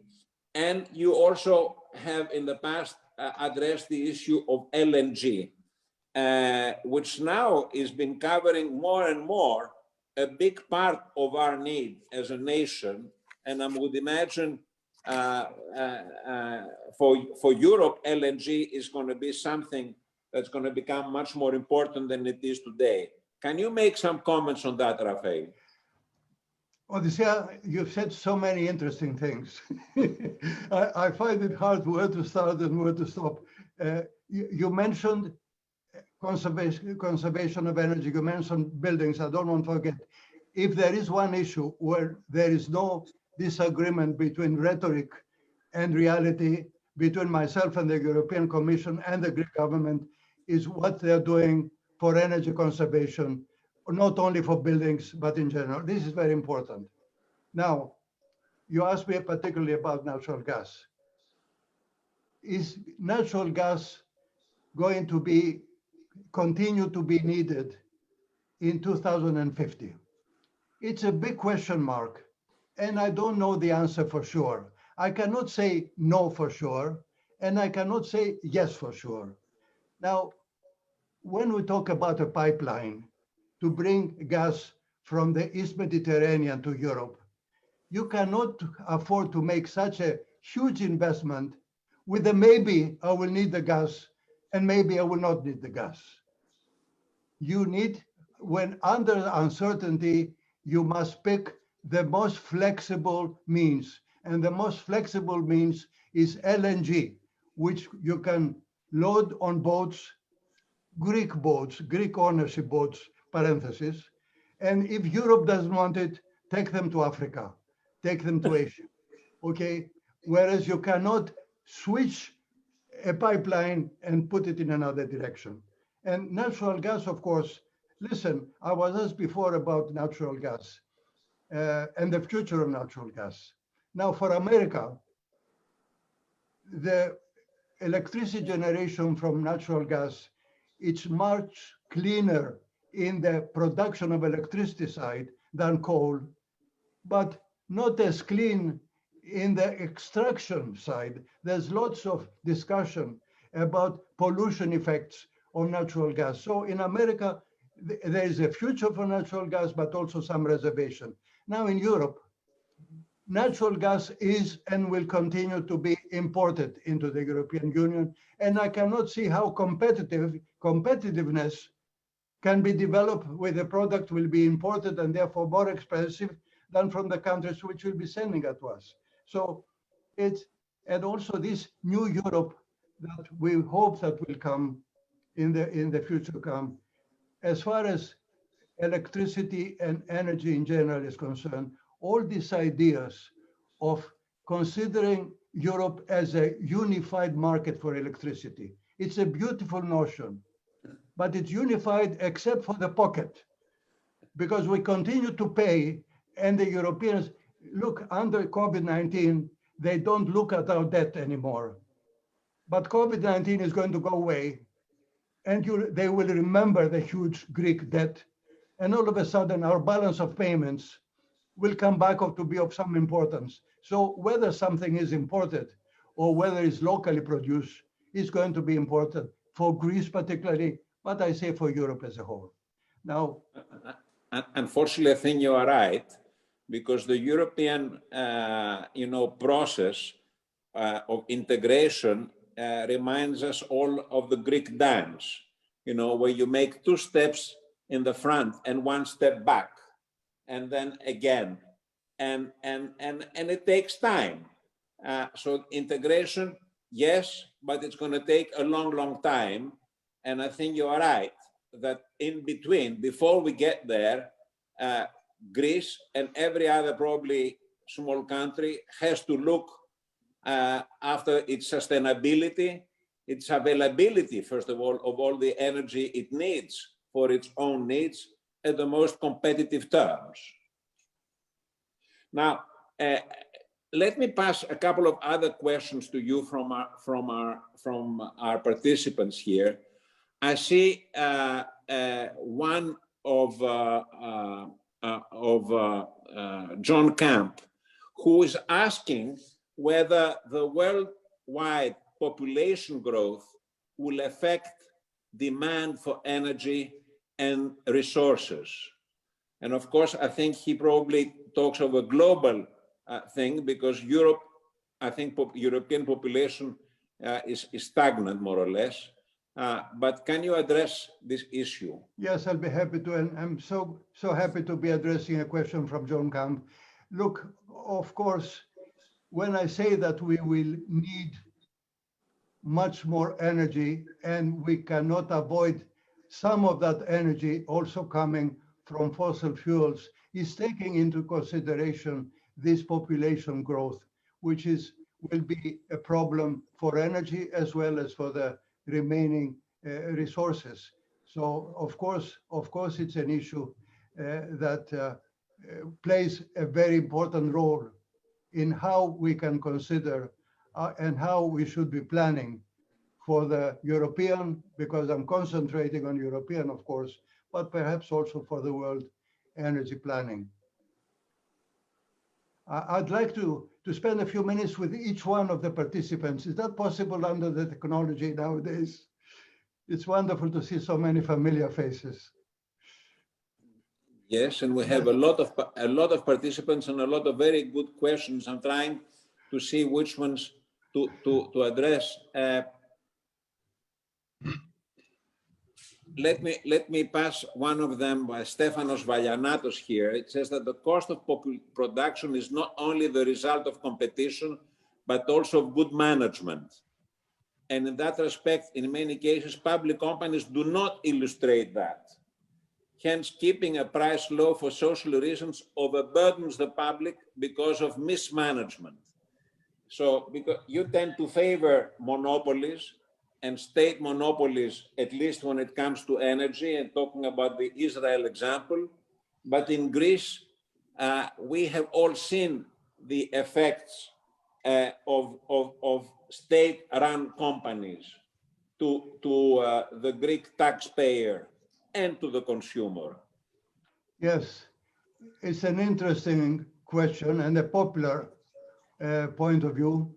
And you also have in the past addressed the issue of LNG, which now has been covering more and more a big part of our need as a nation. And I would imagine for Europe, LNG is going to be something that's going to become much more important than it is today. Can you make some comments on that, Raphael? Odysseus, you've said so many interesting things. I find it hard where to start and where to stop. You mentioned conservation of energy. You mentioned buildings. I don't want to forget. If there is one issue where there is no disagreement between rhetoric and reality, between myself and the European Commission and the Greek government, is what they're doing for energy conservation, not only for buildings, but in general. This is very important. Now, you asked me particularly about natural gas. Is natural gas going to continue to be needed in 2050? It's a big question mark, and I don't know the answer for sure. I cannot say no for sure, and I cannot say yes for sure. Now, when we talk about a pipeline to bring gas from the East Mediterranean to Europe, you cannot afford to make such a huge investment with a maybe I will need the gas and maybe I will not need the gas. You need, when under uncertainty, you must pick the most flexible means. And the most flexible means is LNG, which you can load on boats, Greek ownership boats, parenthesis. And if Europe doesn't want it, take them to Africa, take them to Asia, okay? Whereas you cannot switch a pipeline and put it in another direction. And natural gas, of course, listen, I was asked before about natural gas and the future of natural gas. Now for America, the electricity generation from natural gas, it's much cleaner in the production of electricity side than coal, but not as clean in the extraction side. There's lots of discussion about pollution effects of natural gas. So in America, there is a future for natural gas, but also some reservation. Now in Europe, natural gas is and will continue to be imported into the European Union. And I cannot see how competitiveness can be developed with a product will be imported and therefore more expensive than from the countries which will be sending it to us. So it's, and also this new Europe that we hope that will come in the future come. As far as electricity and energy in general is concerned, all these ideas of considering Europe as a unified market for electricity, it's a beautiful notion, but it's unified except for the pocket, because we continue to pay, and the Europeans, look, under COVID-19, they don't look at our debt anymore. But COVID-19 is going to go away, and they will remember the huge Greek debt, and all of a sudden our balance of payments will come back up to be of some importance. So whether something is imported or whether it's locally produced is going to be important for Greece particularly, but I say for Europe as a whole. Now, unfortunately, I think you are right, because the European, process of integration reminds us all of the Greek dance, where you make 2 steps in the front and 1 step back, and then again, and it takes time. So integration, yes, but it's going to take a long, long time. And I think you are right that in between, before we get there, Greece and every other probably small country has to look after its sustainability, its availability, first of all the energy it needs for its own needs at the most competitive terms. Now, let me pass a couple of other questions to you from our participants here. I see one of John Camp, who is asking whether the worldwide population growth will affect demand for energy and resources. And of course, I think he probably talks of a global thing, because Europe, I think European population is stagnant more or less. But can you address this issue? Yes, I'll be happy to, and I'm so happy to be addressing a question from John Camp. Look, of course, when I say that we will need much more energy and we cannot avoid some of that energy also coming from fossil fuels, is taking into consideration this population growth, which will be a problem for energy as well as for the remaining resources. So of course, it's an issue that plays a very important role in how we can consider and how we should be planning for the European, because I'm concentrating on European, of course, but perhaps also for the world energy planning. I'd like to spend a few minutes with each one of the participants. Is that possible under the technology nowadays? It's wonderful to see so many familiar faces. Yes, and we have a lot of participants and a lot of very good questions. I'm trying to see which ones to address. Let me pass one of them by Stefanos Valianatos here. It says that the cost of production is not only the result of competition, but also of good management. And in that respect, in many cases, public companies do not illustrate that. Hence, keeping a price low for social reasons overburdens the public because of mismanagement. So because you tend to favor monopolies and state monopolies, at least when it comes to energy, and talking about the Israel example. But in Greece, we have all seen the effects of state-run companies to the Greek taxpayer. and to the consumer? Yes, it's an interesting question and a popular point of view.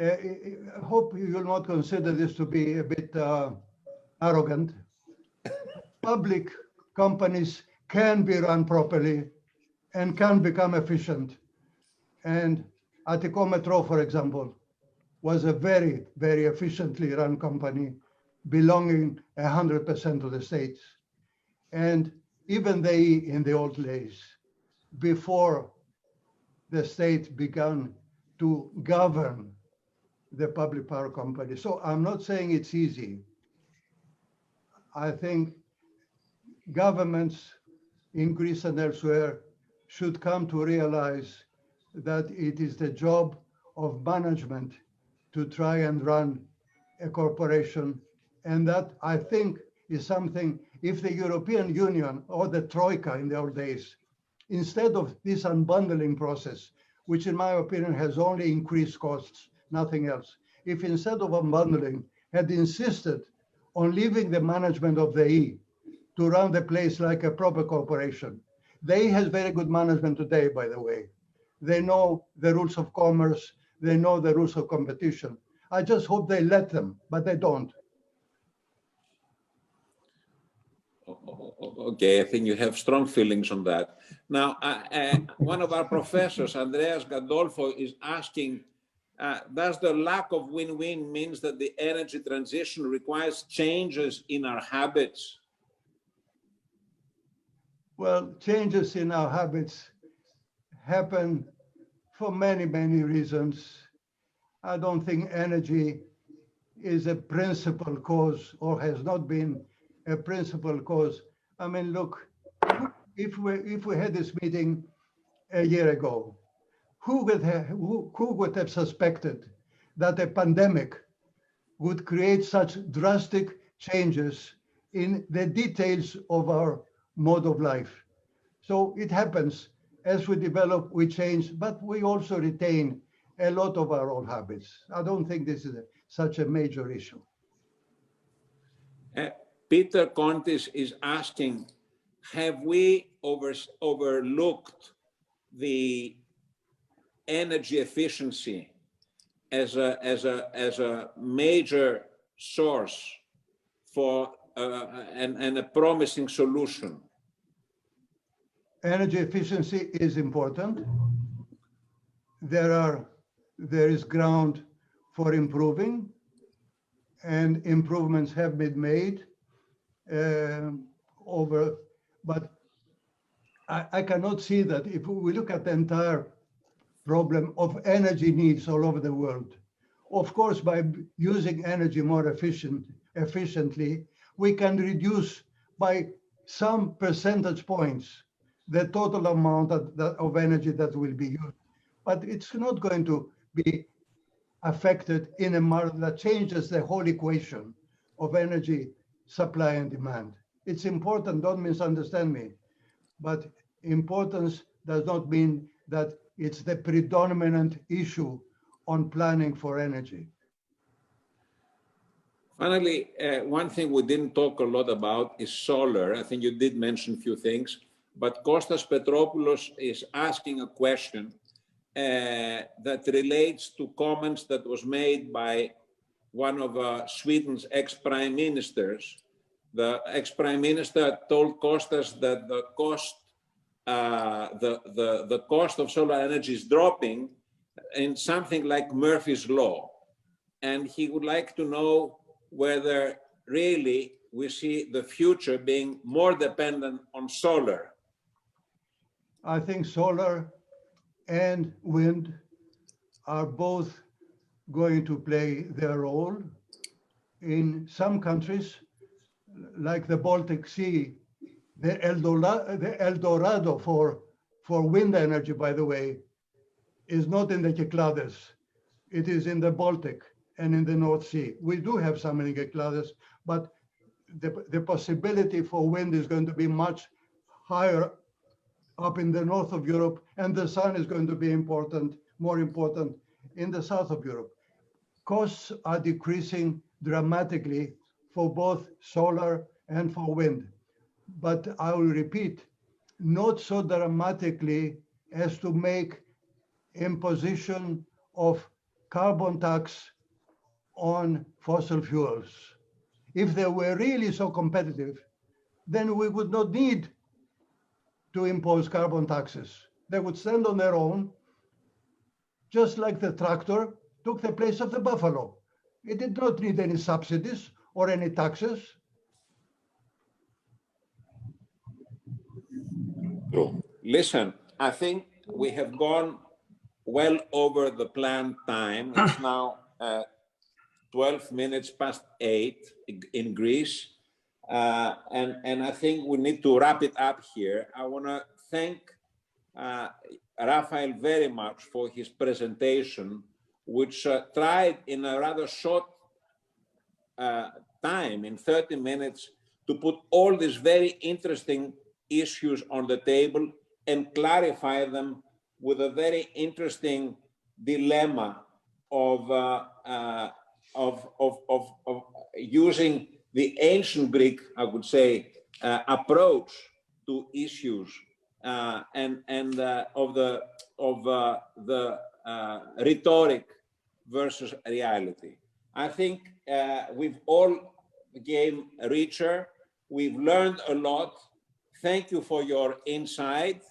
I hope you will not consider this to be a bit arrogant. Public companies can be run properly and can become efficient. And Attica Metro, for example, was a very, very efficiently run company belonging 100% to the states. And even they, in the old days, before the state began to govern the public power company. So I'm not saying it's easy. I think governments in Greece and elsewhere should come to realize that it is the job of management to try and run a corporation. And that, I think, is something, if the European Union or the Troika in the old days, instead of this unbundling process, which in my opinion has only increased costs, nothing else, if instead of unbundling had insisted on leaving the management of the E to run the place like a proper corporation. They has very good management today, by the way. They know the rules of commerce, they know the rules of competition. I just hope they let them, but they don't. Okay, I think you have strong feelings on that. Now, one of our professors, Andreas Gandolfo, is asking, does the lack of win-win means that the energy transition requires changes in our habits? Well, changes in our habits happen for many, many reasons. I don't think energy is a principal cause or has not been a principal cause. I mean, look, if we had this meeting a year ago, who would have suspected that a pandemic would create such drastic changes in the details of our mode of life? So it happens. As we develop, we change, but we also retain a lot of our old habits. I don't think this is such a major issue. Peter Contis is asking, have we overlooked the energy efficiency as a major source for and a promising solution? Energy efficiency is important. There is ground for improving, and improvements have been made but I cannot see that if we look at the entire problem of energy needs all over the world. Of course, by using energy more efficiently, we can reduce by some percentage points the total amount of energy that will be used. But it's not going to be affected in a manner that changes the whole equation of energy supply and demand. It's important, don't misunderstand me, but importance does not mean that it's the predominant issue on planning for energy. Finally, one thing we didn't talk a lot about is solar. I think you did mention a few things, but Kostas Petropoulos is asking a question that relates to comments that was made by one of Sweden's ex-prime ministers. The ex-prime minister told Kostas that the cost of solar energy is dropping in something like Murphy's Law. And he would like to know whether really we see the future being more dependent on solar. I think solar and wind are both going to play their role. In some countries, like the Baltic Sea, the El Dorado for wind energy, by the way, is not in the Cyclades. It is in the Baltic and in the North Sea. We do have some in the Cyclades, but the possibility for wind is going to be much higher up in the north of Europe, and the sun is going to be more important in the south of Europe. Costs are decreasing dramatically for both solar and for wind. But I will repeat, not so dramatically as to make imposition of carbon tax on fossil fuels. If they were really so competitive, then we would not need to impose carbon taxes. They would stand on their own, just like the tractor took the place of the buffalo. It did not need any subsidies or any taxes. True. Listen, I think we have gone well over the planned time. It's now 12 minutes past 8 in Greece. And I think we need to wrap it up here. I want to thank Raphael very much for his presentation, which tried in a rather short time, in 30 minutes, to put all these very interesting issues on the table and clarify them with a very interesting dilemma of using the ancient Greek, I would say, approach to issues and of the rhetoric versus reality. I think we've all became richer. We've learned a lot. Thank you for your insight,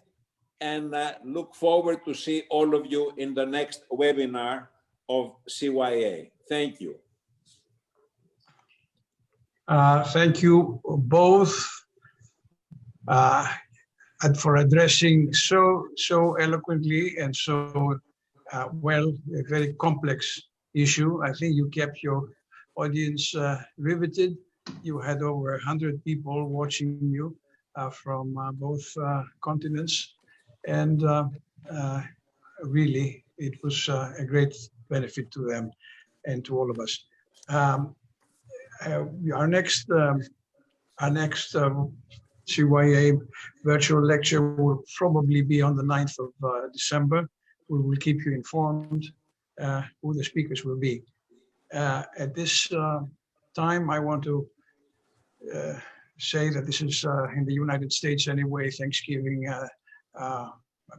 and look forward to see all of you in the next webinar of CYA. Thank you. Thank you both and for addressing so eloquently and so well a very complex issue. I think you kept your audience riveted. You had over 100 people watching you from both continents, and really it was a great benefit to them and to all of us. Our next CYA virtual lecture will probably be on the 9th of December. We will keep you informed who the speakers will be. At this time, I want to say that this is in the United States anyway, Thanksgiving,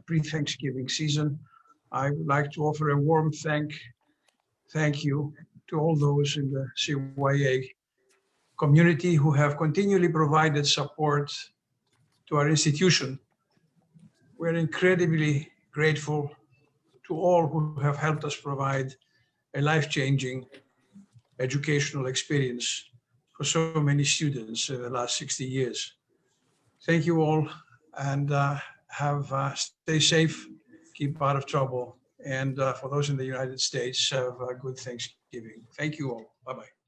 pre-Thanksgiving season. I would like to offer a warm thank you to all those in the CYA community who have continually provided support to our institution. We're incredibly grateful to all who have helped us provide a life-changing educational experience for so many students in the last 60 years. Thank you all, and stay safe, keep out of trouble, and for those in the United States, have a good Thanksgiving. Thank you all. Bye-bye.